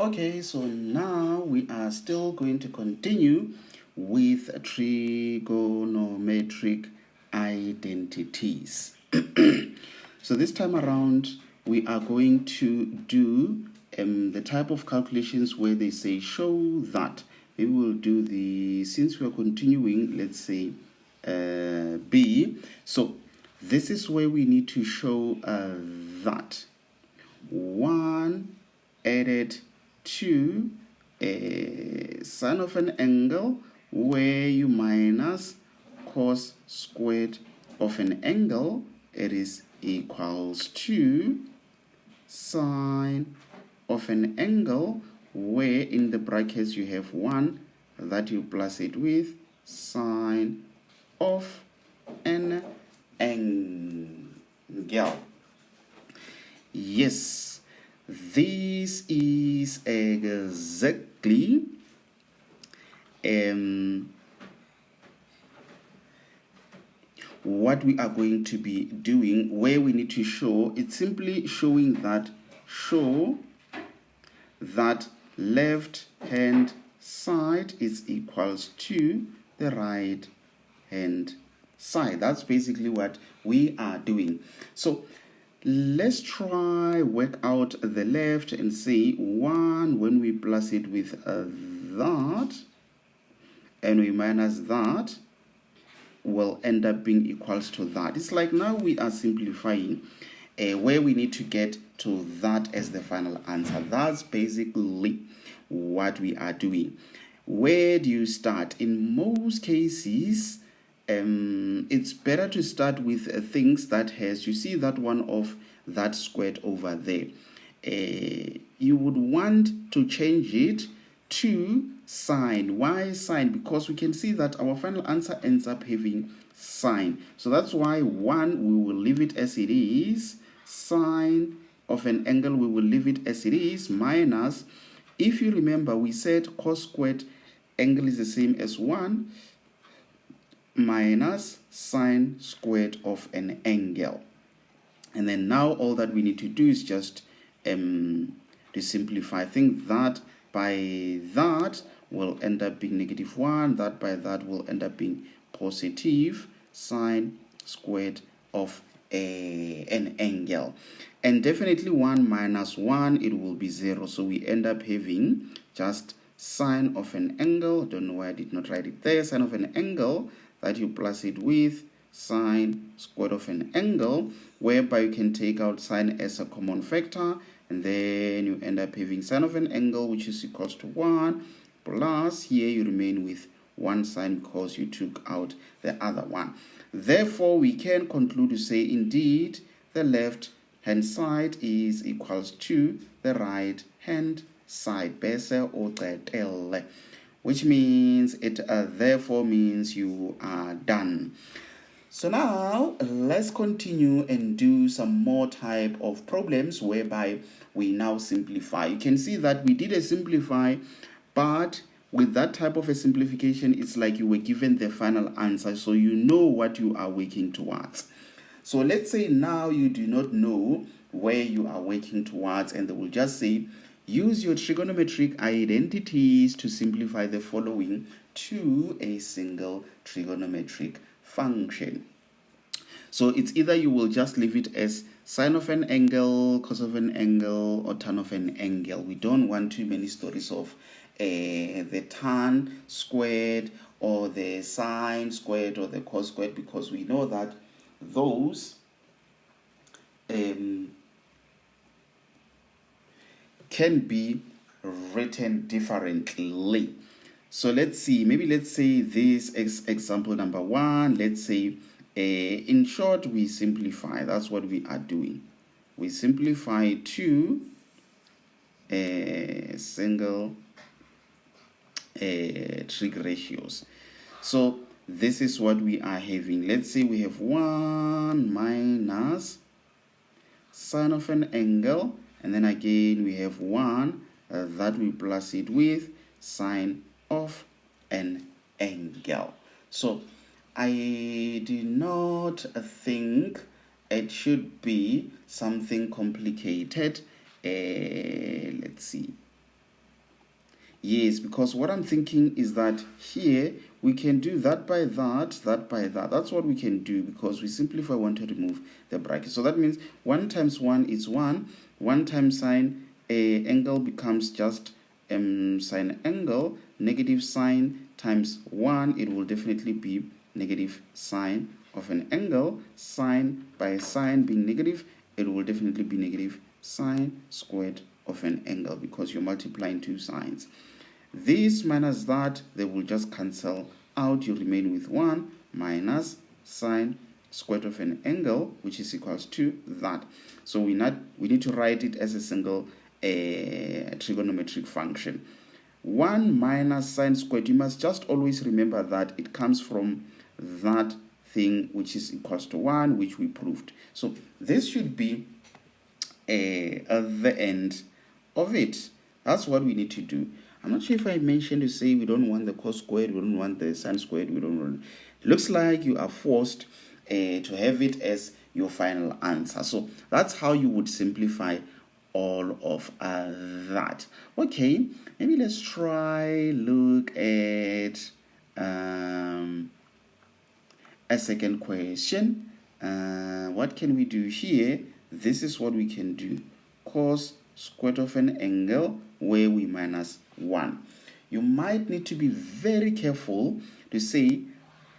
Okay, so now we are still going to continue with trigonometric identities. So this time around, we are going to do the type of calculations where they say show that. Maybe we'll do the, since we are continuing, let's say B. So this is where we need to show that 1 added to a sine of an angle where you minus cos squared of an angle, it is equals to sine of an angle where in the brackets you have 1 that you plus it with sine of an angle. Yes, this is exactly what we are going to be doing, where we need to show, it's simply showing that, show that left hand side is equals to the right hand side. That's basically what we are doing. So let's try work out the left and say 1 when we plus it with that and we minus that will end up being equals to that. It's like now we are simplifying where we need to get to that as the final answer. That's basically what we are doing. Where do you start? In most cases, it's better to start with things that has, you see that one of that squared over there. You would want to change it to sine. Why sine? Because we can see that our final answer ends up having sine. So that's why 1, we will leave it as it is. Sine of an angle, we will leave it as it is, minus, if you remember, we said cos squared angle is the same as 1 minus sine squared of an angle. And then now all that we need to do is just to simplify. I think that by that will end up being -1, that by that will end up being positive sine squared of an angle. And definitely 1 minus 1, it will be 0. So we end up having just sine of an angle. Don't know why I did not write it there. Sine of an angle that you plus it with sine squared of an angle, whereby you can take out sine as a common factor, and then you end up having sine of an angle which is equals to 1 plus, here you remain with 1 sine because you took out the other one. Therefore, we can conclude to say indeed the left hand side is equals to the right hand side, bese uqetele, which means it therefore means you are done. So now let's continue and do some more type of problems whereby we now simplify. You can see that we did a simplify, but with that type of a simplification, it's like you were given the final answer, so you know what you are working towards. So let's say now you do not know where you are working towards, and they will just say, use your trigonometric identities to simplify the following to a single trigonometric function. So it's either you will just leave it as sine of an angle, cos of an angle, or tan of an angle. We don't want too many stories of the tan squared or the sine squared or the cos squared, because we know that those can be written differently. So let's see, maybe let's say this example number 1, let's say in short we simplify. That's what we are doing. We simplify to single trig ratios. So this is what we are having. Let's say we have 1 minus sine of an angle, and then again we have 1 that we plus it with sine of an angle. So I do not think it should be something complicated. Let's see. Yes, because what I'm thinking is that here we can do that by that, that by that. That's what we can do because we simplify, want to remove the bracket. So that means 1 times 1 is 1. 1 times sine angle becomes just sine angle. Negative sine times 1, it will definitely be negative sine of an angle. Sine by sine being negative, it will definitely be negative sine squared of an angle because you're multiplying two sines. This minus that, they will just cancel out. You remain with 1 minus sine squared of an angle, which is equals to that. So we need to write it as a single trigonometric function. 1 minus sine squared, you must just always remember that it comes from that thing which is equals to 1, which we proved. So this should be at the end of it. That's what we need to do. I'm not sure if I mentioned to say we don't want the cos squared, we don't want the sine squared, we don't want. It looks like you are forced to have it as your final answer. So that's how you would simplify all of that. Okay, maybe let's try look at a second question. What can we do here? This is what we can do. Cos squared of an angle where we minus 1. You might need to be very careful to say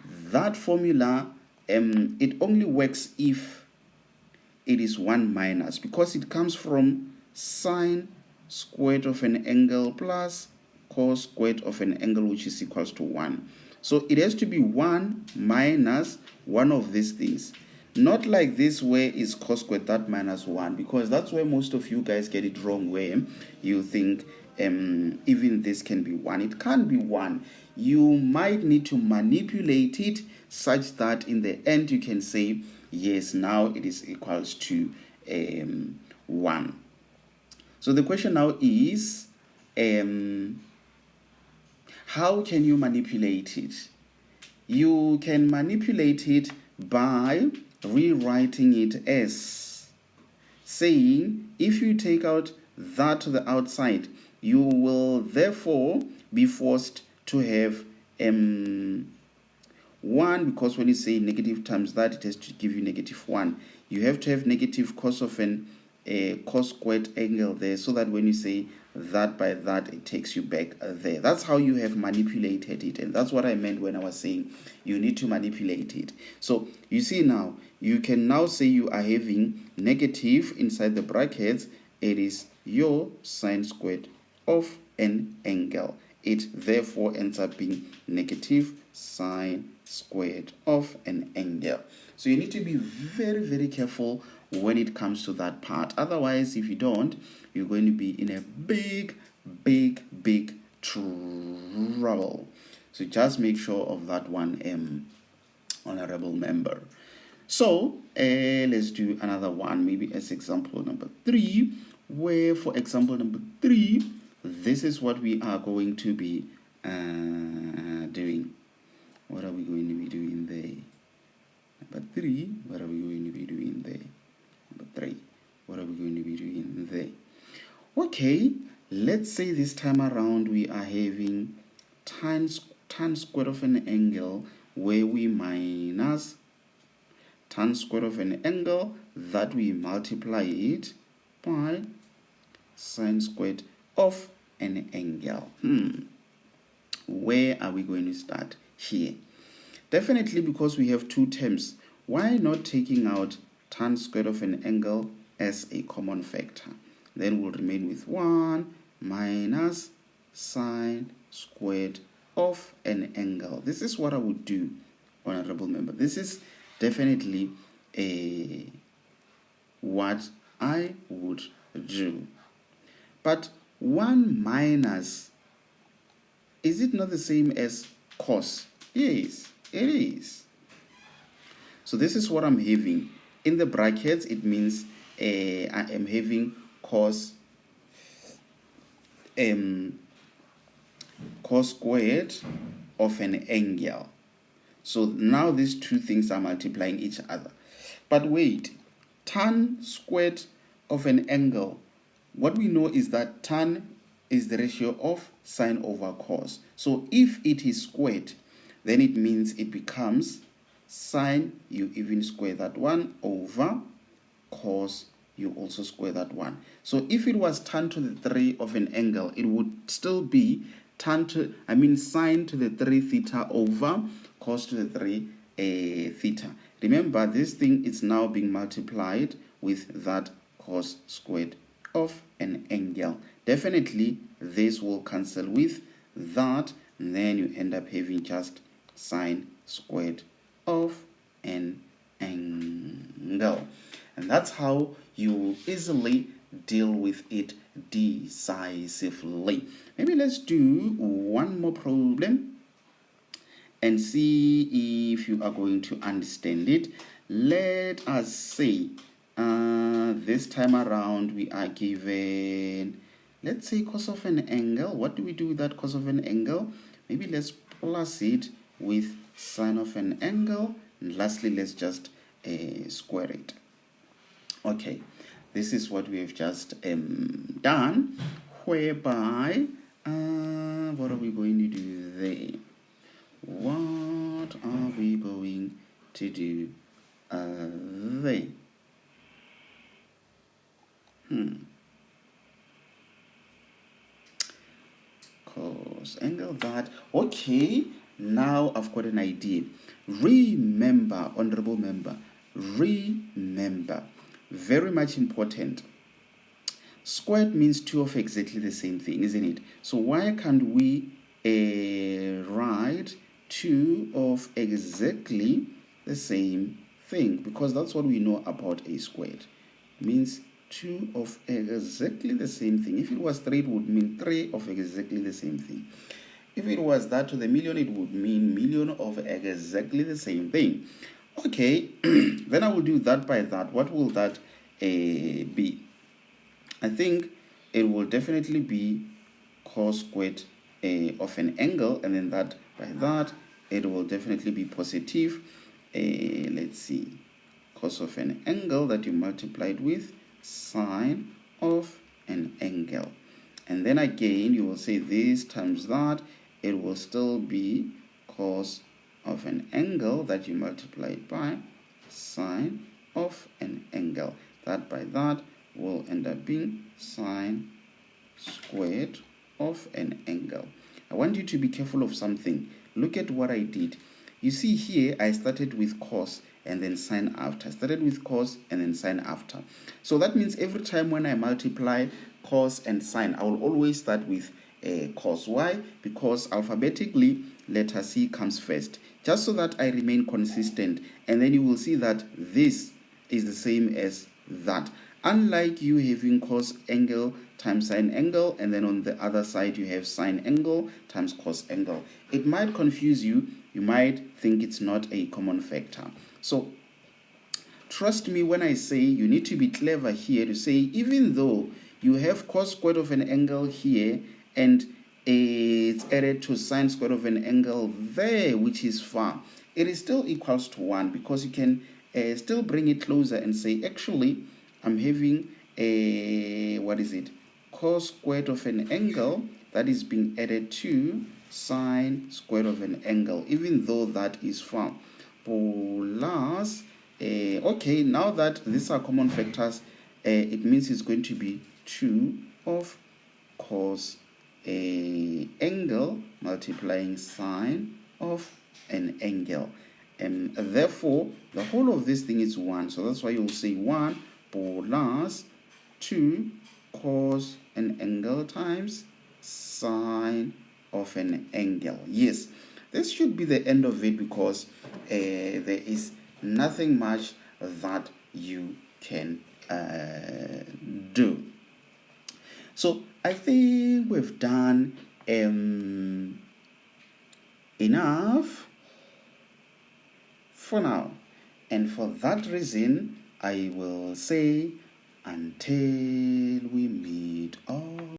that formula it only works if it is 1 minus, because it comes from sine squared of an angle plus cos squared of an angle, which is equals to 1. So it has to be 1 minus one of these things. Not like this where is cos squared that minus 1, because that's where most of you guys get it wrong, where you think even this can be 1. It can't be 1. You might need to manipulate it such that in the end you can say, yes, now it is equals to 1. So the question now is, how can you manipulate it? You can manipulate it by rewriting it as saying, if you take out that to the outside, you will therefore be forced to have 1, because when you say negative times that, it has to give you negative 1. You have to have negative cos of an cos squared angle there, so that when you say that by that, it takes you back there. That's how you have manipulated it, and that's what I meant when I was saying you need to manipulate it. So you see now, you can now say you are having negative inside the brackets. It is your sine squared of an angle. It therefore ends up being negative sine squared of an angle. So you need to be very, very careful when it comes to that part. Otherwise, if you don't, you're going to be in a big, big, big trouble. So just make sure of that one, honorable member. So let's do another one, maybe as example number 3, where for example number 3, this is what we are going to be doing. What are we going to be doing there? Number 3, what are we going to be doing there? Number 3, what are we going to be doing there? Okay, let's say this time around we are having tan squared of an angle where we minus tan squared of an angle that we multiply it by sine squared of an angle. Where are we going to start? Here. Definitely, because we have two terms, why not taking out tan squared of an angle as a common factor? Then we'll remain with 1 minus sine squared of an angle. This is what I would do, honorable member. This is definitely what I would do. But 1 minus, is it not the same as cos? Yes, it is. So this is what I'm having. In the brackets, it means I am having cos squared of an angle. So now these two things are multiplying each other. But wait, tan squared of an angle, what we know is that tan is the ratio of sine over cos. So if it is squared, then it means it becomes sine, you even square that one, over cos, you also square that one. So if it was tan to the 3 of an angle, it would still be sine to the 3 theta over cos to the 3 theta. Remember, this thing is now being multiplied with that cos squared of an angle. Definitely, this will cancel with that, and then you end up having just sine squared of an angle. And that's how you easily deal with it decisively. Maybe let's do one more problem and see if you are going to understand it. Let us say this time around we are given, let's say, cos of an angle. What do we do with that cos of an angle? Maybe let's plus it with sine of an angle, and lastly let's just square it. Okay, this is what we have just done, whereby what are we going to do there? What are we going to do there? Cos angle that. Okay, now I've got an idea. Remember, honorable member, remember, very much important. Squared means two of exactly the same thing, isn't it? So why can't we write two of exactly the same thing? Because that's what we know about a squared. It means two of exactly the same thing. If it was 3, it would mean 3 of exactly the same thing. If it was that to the million, it would mean million of exactly the same thing. Okay, then I will do that by that. What will that be? I think it will definitely be cos squared of an angle, and then that by that it will definitely be positive. Let's see, cos of an angle that you multiplied with sine of an angle, and then again you will say this times that, it will still be cos of an angle that you multiplied by sine of an angle. That by that will end up being sine squared of an angle. I want you to be careful of something. Look at what I did. You see here, I started with cos and then sine after. I started with cos and then sine after. So that means every time when I multiply cos and sine, I will always start with cos. Why? Because alphabetically, letter C comes first, just so that I remain consistent. And then you will see that this is the same as that. Unlike you having cos angle times sine angle, and then on the other side you have sine angle times cos angle. It might confuse you. You might think it's not a common factor. So trust me when I say you need to be clever here to say, even though you have cos squared of an angle here and it's added to sine squared of an angle there, which is far, it is still equals to 1, because you can still bring it closer and say, actually, I'm having a, what is it, cos squared of an angle that is being added to sine squared of an angle, even though that is far. Plus, okay, now that these are common factors, it means it's going to be 2 of cos angle multiplying sine of an angle. And therefore, the whole of this thing is 1. So that's why you'll say 1 plus 2 cos an angle times sine of an angle. Yes, this should be the end of it, because there is nothing much that you can do. So I think we've done enough for now, and for that reason I will say, until we meet all